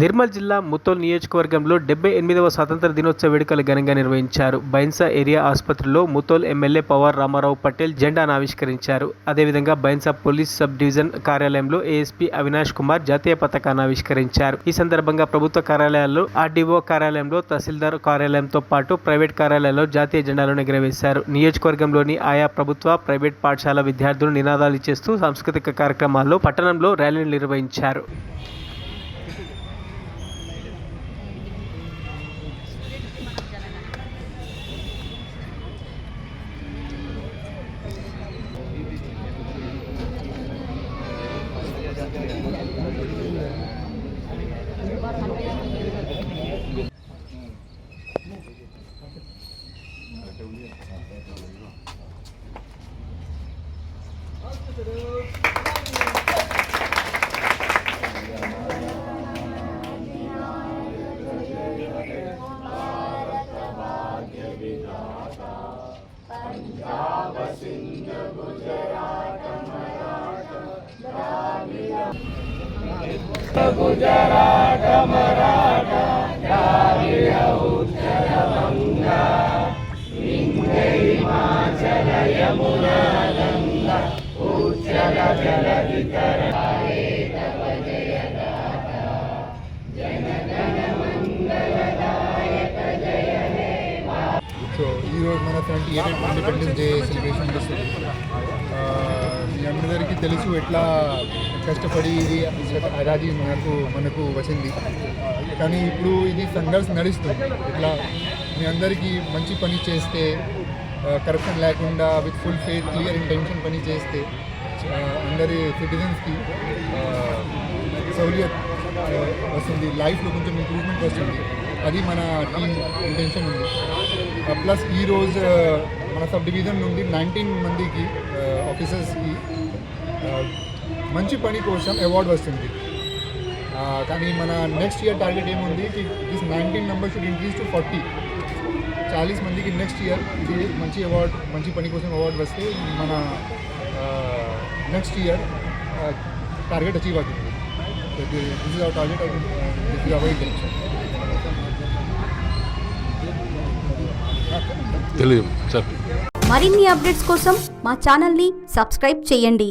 నిర్మల్ జిల్లా ముత్తోల్ నియోజకవర్గంలో 78వ స్వాతంత్ర దినోత్సవ వేడుకలు ఘనంగా నిర్వహించారు. బైన్సా ఏరియా ఆసుపత్రిలో ముత్తోల్ ఎమ్మెల్యే పవార్ రామారావు పటేల్ జెండాను ఆవిష్కరించారు. అదేవిధంగా బైన్సా పోలీస్ సబ్ డివిజన్ కార్యాలయంలో ఏఎస్పీ అవినాష్ కుమార్ జాతీయ పతాకాన్ని ఆవిష్కరించారు. ఈ సందర్భంగా ప్రభుత్వ కార్యాలయాల్లో, ఆర్డీఓ కార్యాలయంలో, తహసీల్దార్ కార్యాలయంతో పాటు ప్రైవేట్ కార్యాలయాల్లో జాతీయ జెండాలను ఎగురవేశారు. నియోజకవర్గంలోని ఆయా ప్రభుత్వ, ప్రైవేట్ పాఠశాల విద్యార్థులు నినాదాలు చేస్తూ సాంస్కృతిక కార్యక్రమాల్లో పట్టణంలో ర్యాలీలు నిర్వహించారు. गुजरात मराठा द्राविड उत्कल गंगा विंध्य हिमाचल यमुना गंगा उच्चल जलधि तरंगे तव जय गाथा जनगण मंगलदायक जय हे సో ఈరోజు మన 78th ఇండిపెండెన్స్ డే సెలబ్రేషన్ వస్తుంది. మీ అందరికీ తెలుసు ఎట్లా కష్టపడి ఇది ఆజాదీ మనకు వచ్చింది. కానీ ఇప్పుడు ఇది సంఘర్షణ నడుస్తుంది. ఇట్లా మీ అందరికీ మంచి పని చేస్తే, కరప్షన్ లేకుండా with full faith, clear intention పని చేస్తే అందరి సిటిజన్స్కి సౌలియత్ వస్తుంది, లైఫ్లో కొంచెం ఇంప్రూవ్మెంట్ వస్తుంది. అది మన టీమ్ ఇంటెన్షన్ ఉంది. ప్లస్ ఈరోజు మన సబ్ డివిజన్ నుండి 19 మందికి ఆఫీసర్స్కి మంచి పని కోసం అవార్డు వస్తుంది. కానీ మన నెక్స్ట్ ఇయర్ టార్గెట్ ఏముంది కి this 19 number should increase to 40 మందికి నెక్స్ట్ ఇయర్ ఇది మంచి అవార్డు, మంచి పని కోసం అవార్డు వస్తే మన నెక్స్ట్ ఇయర్ టార్గెట్ అచీవ్ అవుతుంది. This is our target, this is our intention. మరిన్ని అప్డేట్స్ కోసం మా ఛానల్ని సబ్స్క్రైబ్ చేయండి.